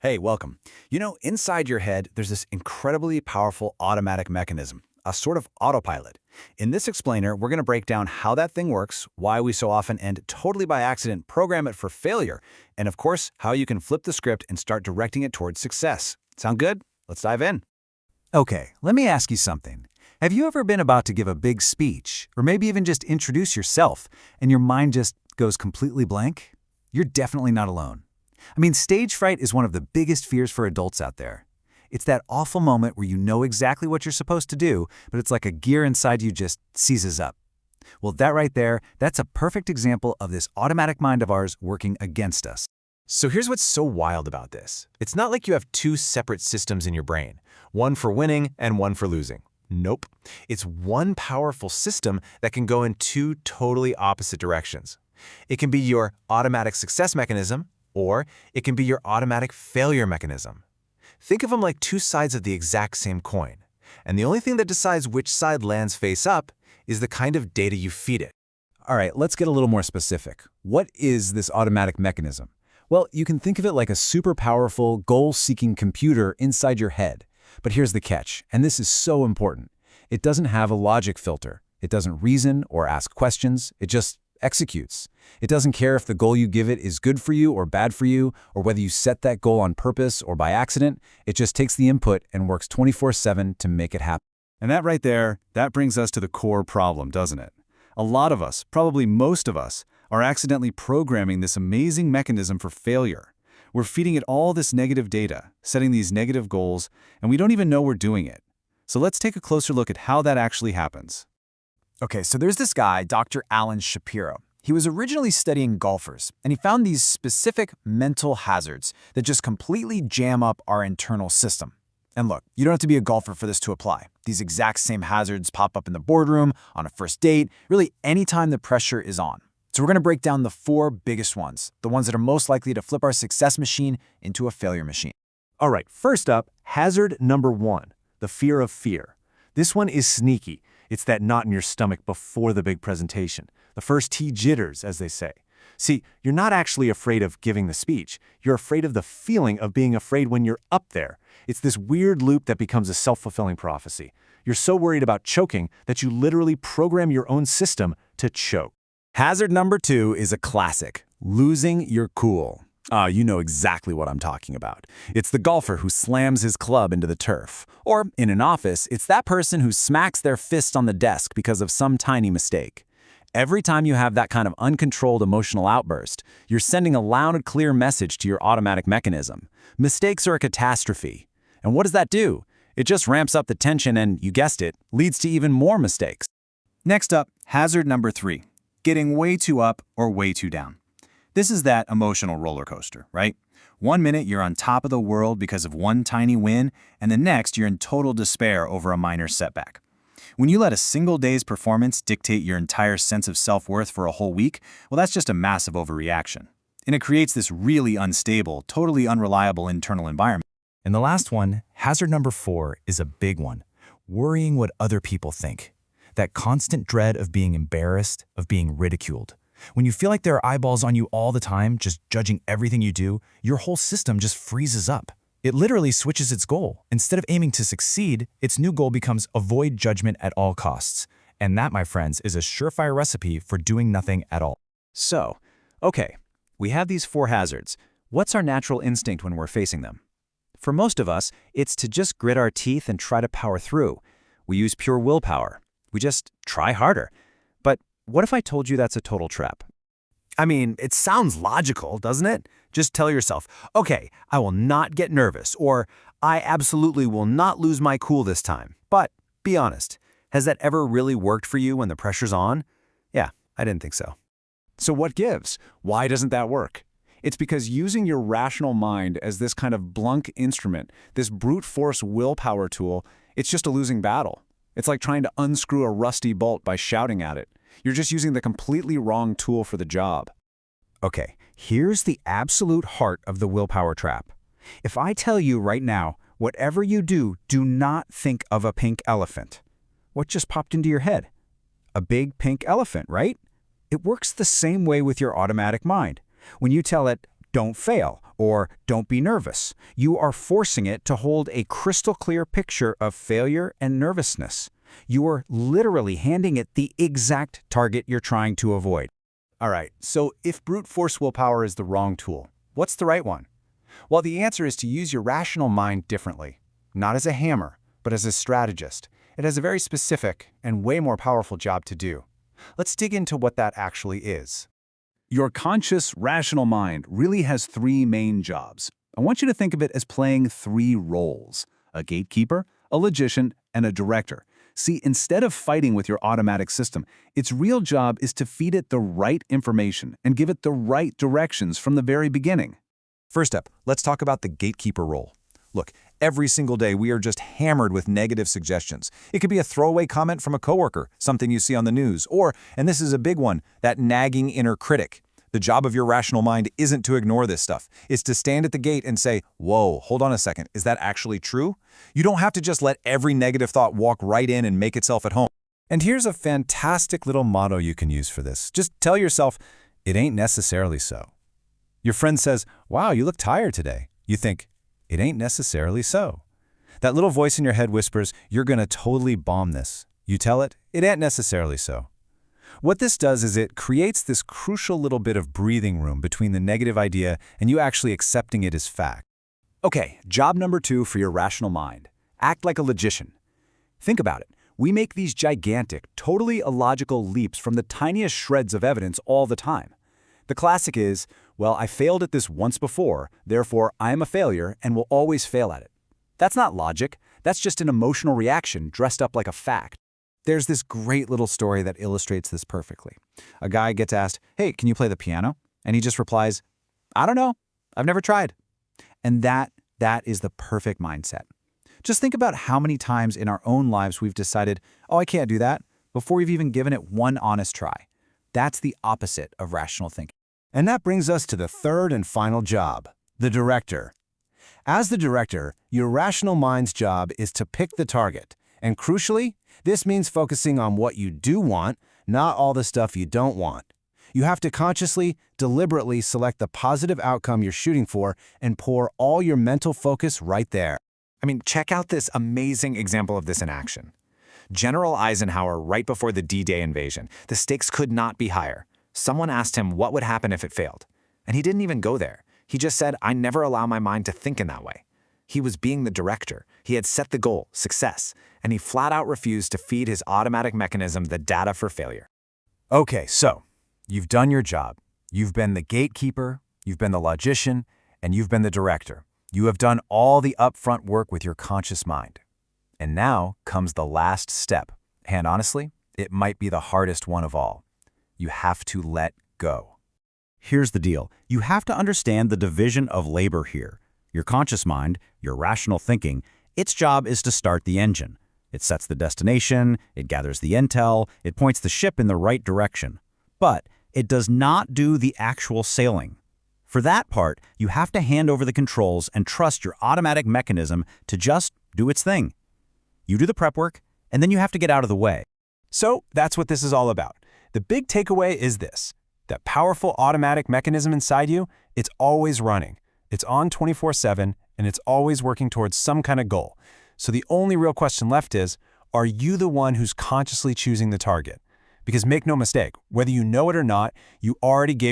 Hey, welcome. Inside your head, there's this incredibly powerful automatic mechanism, a sort of autopilot. In this explainer, we're going to break down how that thing works, why we so often end totally by accident, program it for failure, and of course, how you can flip the script and start directing it towards success. Sound good? Let's dive in. Okay, let me ask you something. Have you ever been about to give a big speech, or maybe even just introduce yourself, and your mind just goes completely blank? You're definitely not alone. I mean, stage fright is one of the biggest fears for adults out there. It's that awful moment where you know exactly what you're supposed to do, but it's like a gear inside you just seizes up. Well, that right there, that's a perfect example of this automatic mind of ours working against us. So here's what's so wild about this. It's not like you have two separate systems in your brain, one for winning and one for losing. Nope. It's one powerful system that can go in two totally opposite directions. It can be your automatic success mechanism, or it can be your automatic failure mechanism. Think of them like two sides of the exact same coin. And the only thing that decides which side lands face up is the kind of data you feed it. All right, let's get a little more specific. What is this automatic mechanism? Well, you can think of it like a super powerful, goal-seeking computer inside your head. But here's the catch, and this is so important. It doesn't have a logic filter. It doesn't reason or ask questions. It just executes. It doesn't care if the goal you give it is good for you or bad for you, or whether you set that goal on purpose or by accident. It just takes the input and works 24/7 to make it happen. And that right there, that brings us to the core problem, doesn't it? A lot of us, probably most of us, are accidentally programming this amazing mechanism for failure. We're feeding it all this negative data, setting these negative goals, and we don't even know we're doing it. So let's take a closer look at how that actually happens. Okay, so there's this guy, Dr. Alan Shapiro. He was originally studying golfers, and he found these specific mental hazards that just completely jam up our internal system. And look, you don't have to be a golfer for this to apply. These exact same hazards pop up in the boardroom, on a first date, really anytime the pressure is on. So we're going to break down the four biggest ones, the ones that are most likely to flip our success machine into a failure machine. All right, first up, hazard number one, the fear of fear. This one is sneaky. It's that knot in your stomach before the big presentation. The first T jitters, as they say. See, you're not actually afraid of giving the speech. You're afraid of the feeling of being afraid when you're up there. It's this weird loop that becomes a self-fulfilling prophecy. You're so worried about choking that you literally program your own system to choke. Hazard number two is a classic, losing your cool. You know exactly what I'm talking about. It's the golfer who slams his club into the turf. Or, in an office, it's that person who smacks their fist on the desk because of some tiny mistake. Every time you have that kind of uncontrolled emotional outburst, you're sending a loud and clear message to your automatic mechanism. Mistakes are a catastrophe. And what does that do? It just ramps up the tension and, you guessed it, leads to even more mistakes. Next up, hazard number three, getting way too up or way too down. This is that emotional roller coaster, right? 1 minute you're on top of the world because of one tiny win, and the next you're in total despair over a minor setback. When you let a single day's performance dictate your entire sense of self-worth for a whole week, well, that's just a massive overreaction. And it creates this really unstable, totally unreliable internal environment. And the last one, hazard number four, is a big one. Worrying what other people think. That constant dread of being embarrassed, of being ridiculed. When you feel like there are eyeballs on you all the time, just judging everything you do, your whole system just freezes up. It literally switches its goal. Instead of aiming to succeed, its new goal becomes avoid judgment at all costs. And that, my friends, is a surefire recipe for doing nothing at all. So, okay, we have these four hazards. What's our natural instinct when we're facing them? For most of us, it's to just grit our teeth and try to power through. We use pure willpower. We just try harder. But what if I told you that's a total trap? I mean, it sounds logical, doesn't it? Just tell yourself, okay, I will not get nervous, or I absolutely will not lose my cool this time. But be honest, has that ever really worked for you when the pressure's on? Yeah, I didn't think so. So what gives? Why doesn't that work? It's because using your rational mind as this kind of blunt instrument, this brute force willpower tool, it's just a losing battle. It's like trying to unscrew a rusty bolt by shouting at it. You're just using the completely wrong tool for the job. Okay, here's the absolute heart of the willpower trap. If I tell you right now, whatever you do, do not think of a pink elephant. What just popped into your head? A big pink elephant, right? It works the same way with your automatic mind. When you tell it, don't fail, or don't be nervous. You are forcing it to hold a crystal clear picture of failure and nervousness. You are literally handing it the exact target you're trying to avoid. All right, so if brute force willpower is the wrong tool, what's the right one? Well, the answer is to use your rational mind differently. Not as a hammer, but as a strategist. It has a very specific and way more powerful job to do. Let's dig into what that actually is. Your conscious, rational mind really has three main jobs. I want you to think of it as playing three roles: a gatekeeper, a logician, and a director. See, instead of fighting with your automatic system, its real job is to feed it the right information and give it the right directions from the very beginning. First up, let's talk about the gatekeeper role. Look, every single day we are just hammered with negative suggestions. It could be a throwaway comment from a coworker, something you see on the news, or, and this is a big one, that nagging inner critic. The job of your rational mind isn't to ignore this stuff. It's to stand at the gate and say, whoa, hold on a second, is that actually true? You don't have to just let every negative thought walk right in and make itself at home. And here's a fantastic little motto you can use for this. Just tell yourself, it ain't necessarily so. Your friend says, wow, you look tired today. You think, it ain't necessarily so. That little voice in your head whispers, you're gonna totally bomb this. You tell it, it ain't necessarily so. What this does is it creates this crucial little bit of breathing room between the negative idea and you actually accepting it as fact. Okay, job number 2 for your rational mind. Act like a logician. Think about it. We make these gigantic, totally illogical leaps from the tiniest shreds of evidence all the time. The classic is, well, I failed at this once before, therefore I am a failure and will always fail at it. That's not logic. That's just an emotional reaction dressed up like a fact. There's this great little story that illustrates this perfectly. A guy gets asked, hey, can you play the piano? And he just replies, I don't know. I've never tried. And that is the perfect mindset. Just think about how many times in our own lives we've decided, oh, I can't do that, before we've even given it one honest try. That's the opposite of rational thinking. And that brings us to the third and final job, the director. As the director, your rational mind's job is to pick the target. And crucially, this means focusing on what you do want, not all the stuff you don't want. You have to consciously, deliberately select the positive outcome you're shooting for and pour all your mental focus right there. I mean, check out this amazing example of this in action. General Eisenhower, right before the D-Day invasion, the stakes could not be higher. Someone asked him what would happen if it failed. And he didn't even go there. He just said, I never allow my mind to think in that way. He was being the director. He had set the goal, success, and he flat out refused to feed his automatic mechanism the data for failure. Okay, so you've done your job. You've been the gatekeeper, you've been the logician, and you've been the director. You have done all the upfront work with your conscious mind. And now comes the last step. And honestly, it might be the hardest one of all. You have to let go. Here's the deal. You have to understand the division of labor here. Your conscious mind, your rational thinking, its job is to start the engine. It sets the destination, it gathers the intel, it points the ship in the right direction. But it does not do the actual sailing. For that part, you have to hand over the controls and trust your automatic mechanism to just do its thing. You do the prep work, and then you have to get out of the way. So that's what this is all about. The big takeaway is this. That powerful automatic mechanism inside you, it's always running. It's on 24/7, and it's always working towards some kind of goal. So the only real question left is, are you the one who's consciously choosing the target? Because make no mistake, whether you know it or not, you already gave